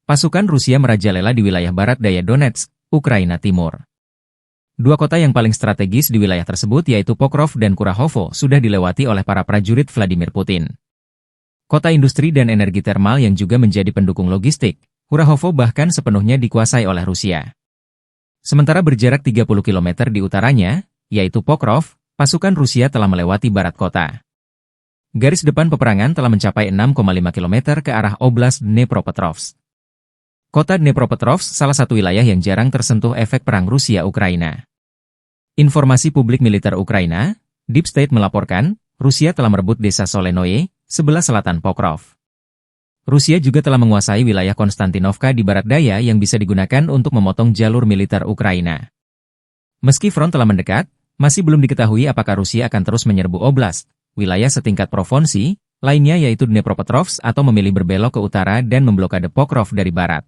Pasukan Rusia merajalela di wilayah barat daya Donetsk, Ukraina Timur. Dua kota yang paling strategis di wilayah tersebut yaitu Pokrov dan Kurahovo sudah dilewati oleh para prajurit Vladimir Putin. Kota industri dan energi termal yang juga menjadi pendukung logistik, Kurahovo bahkan sepenuhnya dikuasai oleh Rusia. Sementara berjarak 30 km di utaranya, yaitu Pokrov, pasukan Rusia telah melewati barat kota. Garis depan peperangan telah mencapai 6,5 km ke arah Oblast Dnepropetrovsk. Kota Dnepropetrovsk salah satu wilayah yang jarang tersentuh efek perang Rusia-Ukraina. Informasi publik militer Ukraina, Deep State melaporkan, Rusia telah merebut desa Solenoye, sebelah selatan Pokrov. Rusia juga telah menguasai wilayah Konstantinovka di barat daya yang bisa digunakan untuk memotong jalur militer Ukraina. Meski front telah mendekat, masih belum diketahui apakah Rusia akan terus menyerbu oblast, wilayah setingkat provinsi, lainnya yaitu Dnepropetrovsk atau memilih berbelok ke utara dan memblokade Pokrov dari barat.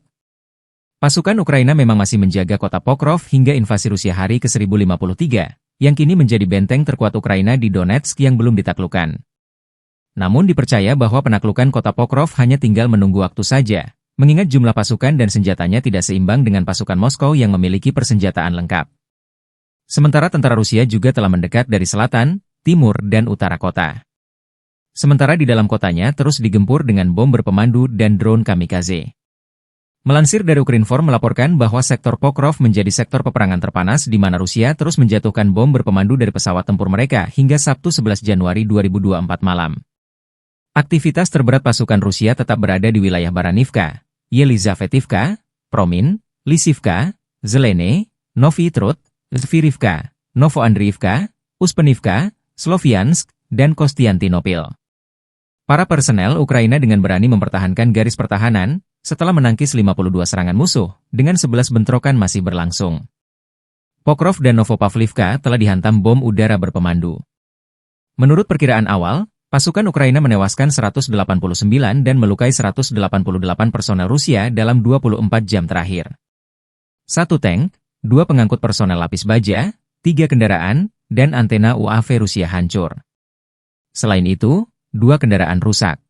Pasukan Ukraina memang masih menjaga kota Pokrov hingga invasi Rusia hari ke-1053, yang kini menjadi benteng terkuat Ukraina di Donetsk yang belum ditaklukkan. Namun dipercaya bahwa penaklukan kota Pokrov hanya tinggal menunggu waktu saja, mengingat jumlah pasukan dan senjatanya tidak seimbang dengan pasukan Moskow yang memiliki persenjataan lengkap. Sementara tentara Rusia juga telah mendekat dari selatan, timur dan utara kota. Sementara di dalam kotanya terus digempur dengan bom berpemandu dan drone kamikaze. Melansir dari Ukrinform melaporkan bahwa sektor Pokrov menjadi sektor peperangan terpanas di mana Rusia terus menjatuhkan bom berpemandu dari pesawat tempur mereka hingga Sabtu 11 Januari 2024 malam. Aktivitas terberat pasukan Rusia tetap berada di wilayah Baranivka, Yelizavetivka, Promin, Lisivka, Zelene, Novy Trud, Zvirivka, Novoandriivka, Uspenivka, Sloviansk, dan Kostiantinopil. Para personel Ukraina dengan berani mempertahankan garis pertahanan, setelah menangkis 52 serangan musuh, dengan 11 bentrokan masih berlangsung. Pokrov dan Novopavlivka telah dihantam bom udara berpemandu. Menurut perkiraan awal, pasukan Ukraina menewaskan 189 dan melukai 188 personel Rusia dalam 24 jam terakhir. 1 tank, 2 pengangkut personel lapis baja, 3 kendaraan, dan antena UAV Rusia hancur. Selain itu, 2 kendaraan rusak.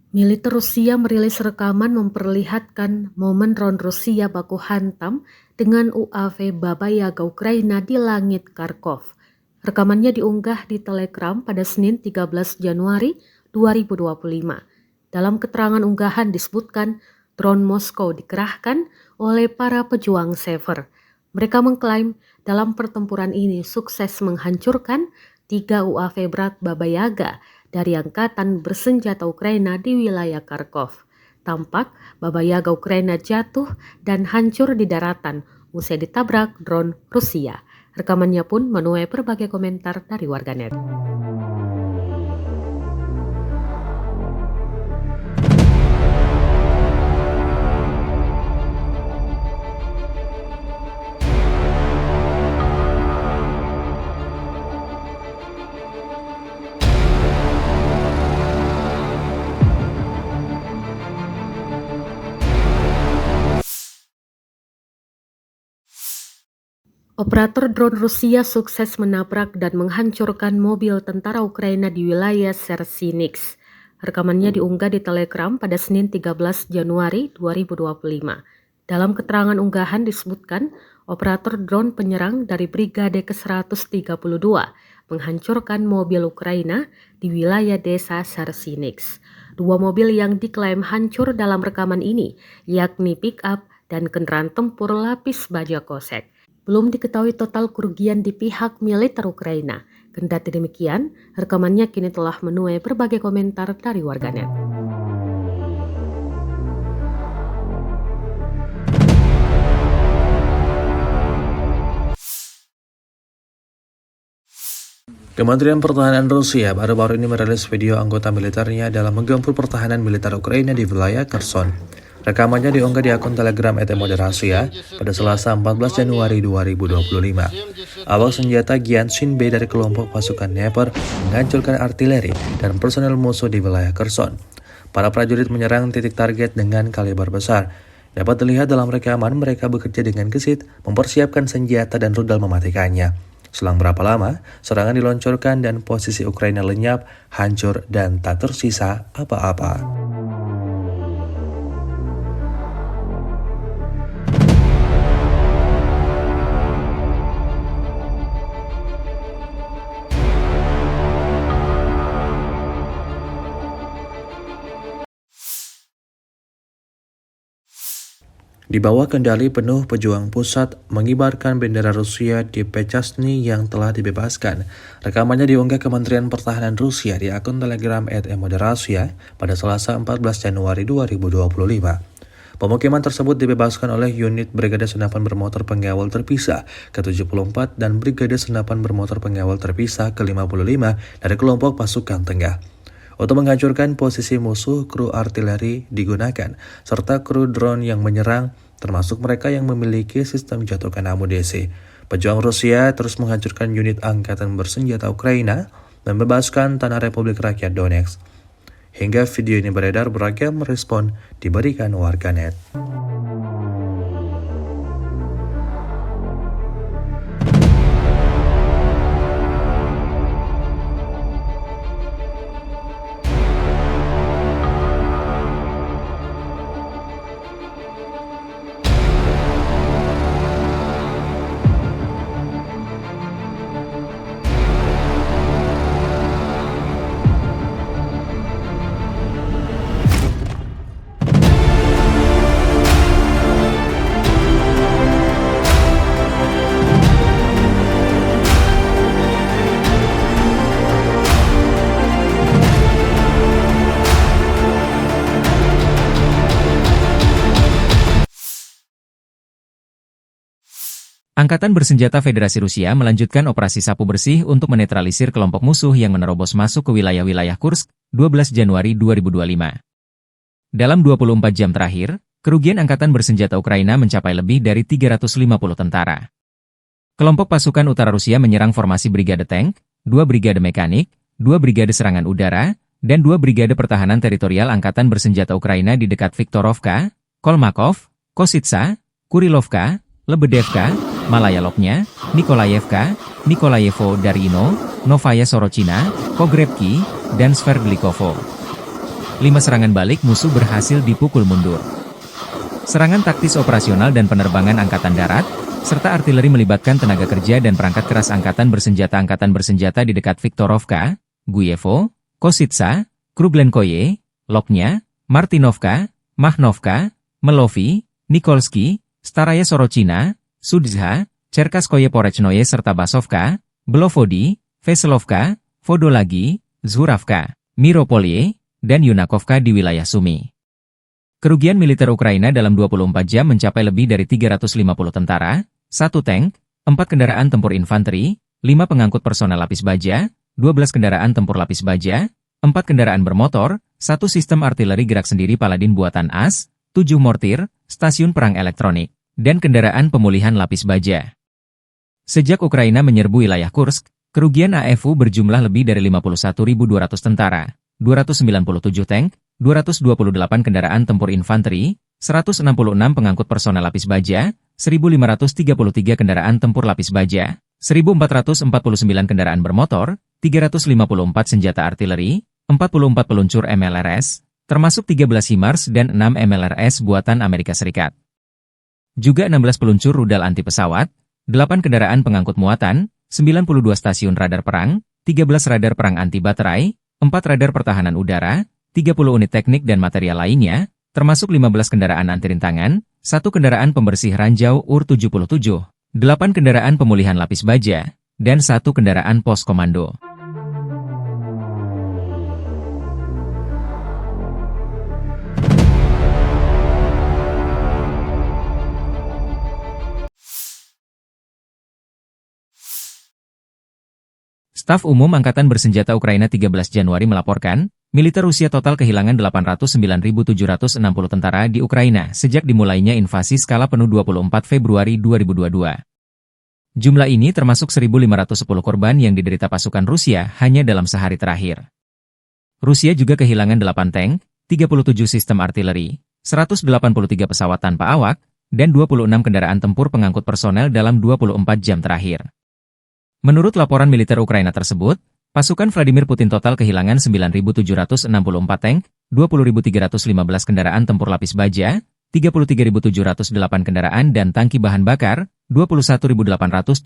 Militer Rusia merilis rekaman memperlihatkan momen drone Rusia baku hantam dengan UAV Baba Yaga Ukraina di langit Kharkov. Rekamannya diunggah di Telegram pada Senin 13 Januari 2025. Dalam keterangan unggahan disebutkan drone Moskow dikerahkan oleh para pejuang Sever. Mereka mengklaim dalam pertempuran ini sukses menghancurkan 3 UAV berat Baba Yaga dari angkatan bersenjata Ukraina di wilayah Kharkov. Tampak Baba Yaga Ukraina jatuh dan hancur di daratan usai ditabrak drone Rusia. Rekamannya pun menuai berbagai komentar dari warganet. Operator drone Rusia sukses menabrak dan menghancurkan mobil tentara Ukraina di wilayah Sersinix. Rekamannya diunggah di Telegram pada Senin 13 Januari 2025. Dalam keterangan unggahan disebutkan, operator drone penyerang dari Brigade ke-132 menghancurkan mobil Ukraina di wilayah desa Sersinix. 2 mobil yang diklaim hancur dalam rekaman ini, yakni pick-up dan kendaraan tempur lapis baja kosek. Belum diketahui total kerugian di pihak militer Ukraina. Kendati demikian, rekamannya kini telah menuai berbagai komentar dari warganet. Kementerian Pertahanan Rusia baru-baru ini merilis video anggota militernya dalam menggempur pertahanan militer Ukraina di wilayah Kherson. Rekamannya diunggah di akun Telegram @moderasia pada Selasa 14 Januari 2025. Awak senjata Gyanshin B dari kelompok pasukan Dnepr menghancurkan artileri dan personel musuh di wilayah Kherson. Para prajurit menyerang titik target dengan kaliber besar. Dapat dilihat dalam rekaman mereka bekerja dengan gesit, mempersiapkan senjata dan rudal mematikannya. Selang berapa lama, serangan diluncurkan dan posisi Ukraina lenyap, hancur, dan tak tersisa apa-apa. Di bawah kendali penuh pejuang pusat mengibarkan bendera Rusia di Pechasny yang telah dibebaskan. Rekamannya diunggah Kementerian Pertahanan Rusia di akun Telegram @moderasia pada Selasa 14 Januari 2025. Pemukiman tersebut dibebaskan oleh unit Brigade Senapan Bermotor Pengawal Terpisah ke-74 dan Brigade Senapan Bermotor Pengawal Terpisah ke-55 dari kelompok pasukan tengah. Untuk menghancurkan posisi musuh, kru artileri digunakan, serta kru drone yang menyerang, termasuk mereka yang memiliki sistem jatuhkan amunisi. Pejuang Rusia terus menghancurkan unit angkatan bersenjata Ukraina dan membebaskan tanah Republik Rakyat Donetsk. Hingga video ini beredar, beragam respon diberikan warganet. Angkatan Bersenjata Federasi Rusia melanjutkan operasi sapu bersih untuk menetralisir kelompok musuh yang menerobos masuk ke wilayah-wilayah Kursk, 12 Januari 2025. Dalam 24 jam terakhir, kerugian Angkatan Bersenjata Ukraina mencapai lebih dari 350 tentara. Kelompok pasukan utara Rusia menyerang formasi Brigade Tank, 2 Brigade Mekanik, 2 Brigade Serangan Udara, dan 2 Brigade Pertahanan Teritorial Angkatan Bersenjata Ukraina di dekat Viktorovka, Kolmakov, Kositsa, Kurilovka, Lebedevka, Malaya Lopnya, Nikolayevka, Nikolayevo Darino, Novaya Sorochina, Pogrebki, dan Sverdlikovo. 5 serangan balik musuh berhasil dipukul mundur. Serangan taktis operasional dan penerbangan angkatan darat, serta artileri melibatkan tenaga kerja dan perangkat keras angkatan bersenjata di dekat Viktorovka, Guyevo, Kositsa, Kruglenkoye, Lopnya, Martinovka, Mahnovka, Melovi, Nikolsky, Staraya Sorochina, Sudzha, Cherkaskoye Porechnoye serta Basovka, Belovodi, Veselovka, Vodolagi, Zhuravka, Miropolye, dan Yunakovka di wilayah Sumy. Kerugian militer Ukraina dalam 24 jam mencapai lebih dari 350 tentara, 1 tank, 4 kendaraan tempur infanteri, 5 pengangkut personel lapis baja, 12 kendaraan tempur lapis baja, 4 kendaraan bermotor, 1 sistem artileri gerak sendiri Paladin buatan AS, 7 mortir, stasiun perang elektronik, dan kendaraan pemulihan lapis baja. Sejak Ukraina menyerbu wilayah Kursk, kerugian AFU berjumlah lebih dari 51.200 tentara, 297 tank, 228 kendaraan tempur infanteri, 166 pengangkut personel lapis baja, 1.533 kendaraan tempur lapis baja, 1.449 kendaraan bermotor, 354 senjata artileri, 44 peluncur MLRS, termasuk 13 HIMARS dan 6 MLRS buatan Amerika Serikat. Juga 16 peluncur rudal anti pesawat, 8 kendaraan pengangkut muatan, 92 stasiun radar perang, 13 radar perang anti baterai, 4 radar pertahanan udara, 30 unit teknik dan material lainnya, termasuk 15 kendaraan anti rintangan, 1 kendaraan pembersih ranjau UR-77, 8 kendaraan pemulihan lapis baja, dan 1 kendaraan pos komando. Staf Umum Angkatan Bersenjata Ukraina 13 Januari melaporkan, militer Rusia total kehilangan 809.760 tentara di Ukraina sejak dimulainya invasi skala penuh 24 Februari 2022. Jumlah ini termasuk 1.510 korban yang diderita pasukan Rusia hanya dalam sehari terakhir. Rusia juga kehilangan 8 tank, 37 sistem artileri, 183 pesawat tanpa awak, dan 26 kendaraan tempur pengangkut personel dalam 24 jam terakhir. Menurut laporan militer Ukraina tersebut, pasukan Vladimir Putin total kehilangan 9.764 tank, 20.315 kendaraan tempur lapis baja, 33.708 kendaraan dan tangki bahan bakar, 21.876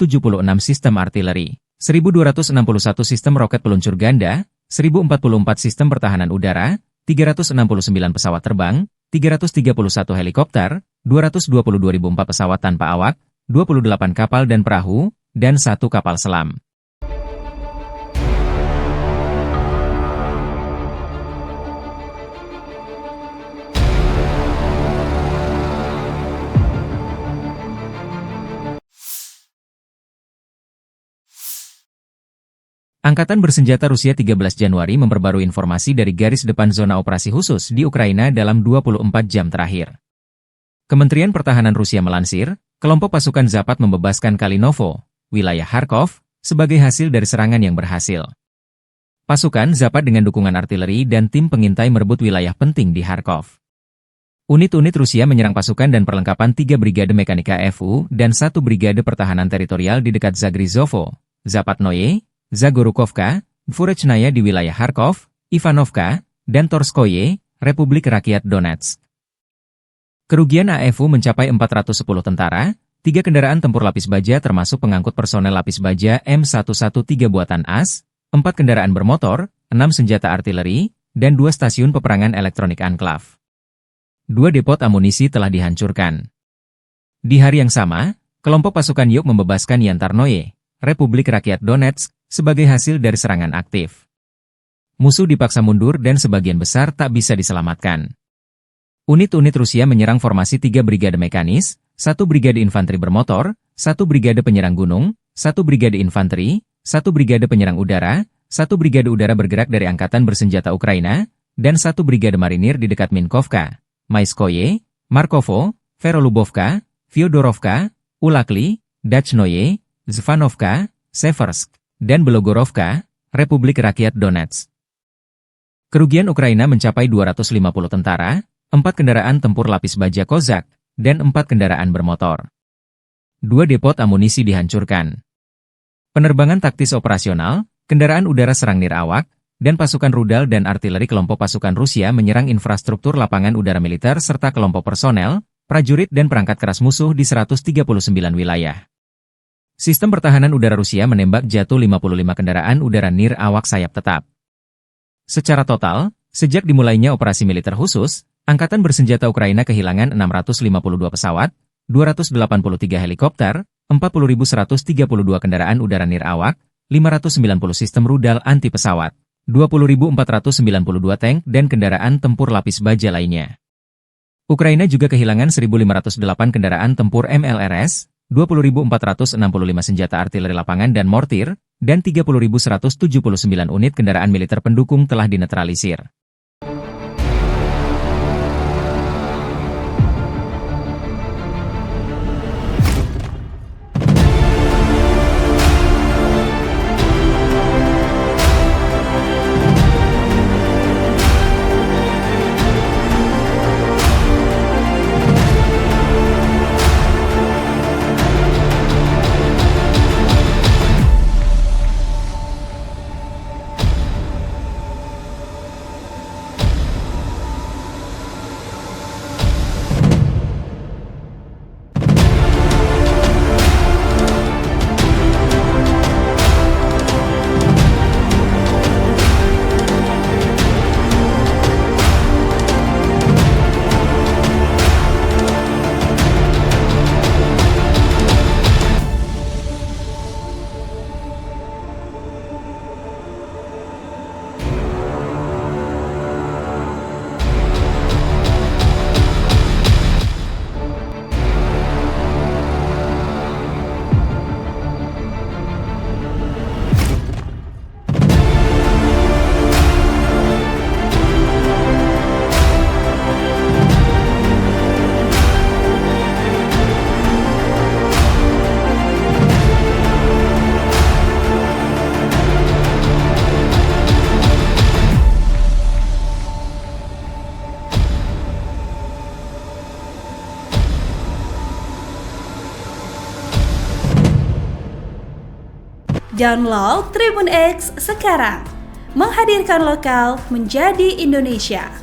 sistem artileri, 1.261 sistem roket peluncur ganda, 1.044 sistem pertahanan udara, 369 pesawat terbang, 331 helikopter, 222.004 pesawat tanpa awak, 28 kapal dan perahu, dan 1 kapal selam. Angkatan Bersenjata Rusia 13 Januari memperbarui informasi dari garis depan zona operasi khusus di Ukraina dalam 24 jam terakhir. Kementerian Pertahanan Rusia melansir, kelompok pasukan Zapad membebaskan Kalinovo, wilayah Kharkov, sebagai hasil dari serangan yang berhasil. Pasukan Zapad dengan dukungan artileri dan tim pengintai merebut wilayah penting di Kharkov. Unit-unit Rusia menyerang pasukan dan perlengkapan 3 Brigade Mekanika FU dan 1 Brigade Pertahanan Teritorial di dekat Zagrizovo, Zapatnoye, Zagorukovka, Dvorechnaya di wilayah Kharkov, Ivanovka, dan Torskoye, Republik Rakyat Donetsk. Kerugian AFU mencapai 410 tentara, 3 kendaraan tempur lapis baja termasuk pengangkut personel lapis baja M113 buatan AS, 4 kendaraan bermotor, 6 senjata artileri, dan 2 stasiun peperangan elektronik Anklav. 2 depot amunisi telah dihancurkan. Di hari yang sama, kelompok pasukan Yuk membebaskan Yantarnoye, Republik Rakyat Donetsk, sebagai hasil dari serangan aktif. Musuh dipaksa mundur dan sebagian besar tak bisa diselamatkan. Unit-unit Rusia menyerang formasi 3 brigade mekanis, 1 brigade infanteri bermotor, 1 brigade penyerang gunung, 1 brigade infanteri, 1 brigade penyerang udara, 1 brigade udara bergerak dari Angkatan Bersenjata Ukraina, dan 1 brigade marinir di dekat Minkovka, Maiskoye, Markovo, Verolubovka, Fyodorovka, Ulakli, Dachnoye, Zvanovka, Seversk, dan Belogorovka, Republik Rakyat Donetsk. Kerugian Ukraina mencapai 250 tentara, 4 kendaraan tempur lapis baja Kozak, dan 4 kendaraan bermotor. 2 depot amunisi dihancurkan. Penerbangan taktis operasional, kendaraan udara serang nirawak, dan pasukan rudal dan artileri kelompok pasukan Rusia menyerang infrastruktur lapangan udara militer serta kelompok personel, prajurit dan perangkat keras musuh di 139 wilayah. Sistem pertahanan udara Rusia menembak jatuh 55 kendaraan udara nirawak sayap tetap. Secara total, sejak dimulainya operasi militer khusus, Angkatan Bersenjata Ukraina kehilangan 652 pesawat, 283 helikopter, 40.132 kendaraan udara nirawak, 590 sistem rudal anti pesawat, 20.492 tank dan kendaraan tempur lapis baja lainnya. Ukraina juga kehilangan 1.508 kendaraan tempur MLRS, 20.465 senjata artileri lapangan dan mortir, dan 30.179 unit kendaraan militer pendukung telah dinetralisir. Download Tribun X sekarang. Menghadirkan lokal menjadi Indonesia.